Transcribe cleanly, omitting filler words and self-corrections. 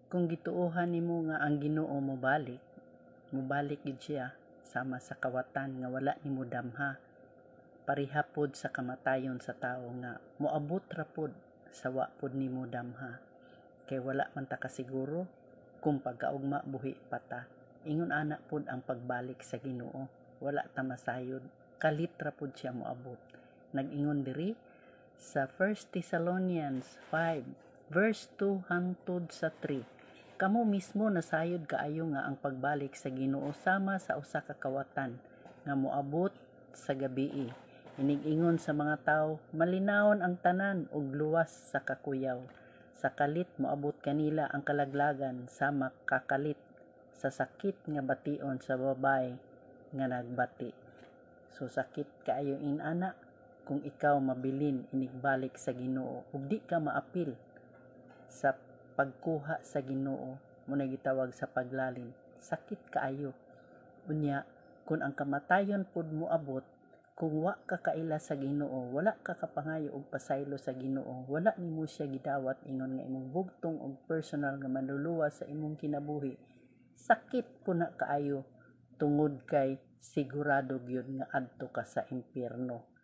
Kung gituohan nimo nga ang Ginoo mobalik gid siya sama sa kawatan nga wala nimo damha. Pareha pod sa kamatayon sa tawo nga moabot ra pod sa wa pod nimo damha. Kay wala man ta kasiguro kung pagkaugma buhi pa ta. Ingon ana pod ang pagbalik sa Ginoo. Wala ta masayod. Kalit ra pod siya moabot. Nag-ingon diri sa 1 Thessalonians 5 verse 2 hangtod sa 3. Kamo mismo nasayod kaayo nga ang pagbalik sa Ginoo sama sa usa ka kawatan nga moabot sa gabii. Inig-ingon sa mga tawo, malinawon ang tanan ug luwas sa kakuyaw. Sa kalit moabot kanila ang kalaglagan sama kakalit sa sakit nga bation sa babay nga nagbati. So sakit kaayo inana kung ikaw mabilin inigbalik sa Ginoo ug di ka maapil sa pagkuha sa Ginoo mo na gitawag sa paglalin. Sakit kaayo. Unya kung ang kamatayon pod moabot, kung wa ka kaila sa Ginoo, wala ka kapangayo og pasaylo sa Ginoo, wala nimo siya gidawat ingon nga imong bugtong og personal nga manluluwas sa imong kinabuhi. Sakit po na kaayo tungod kay sigurado gyud nga adto ka sa impyerno.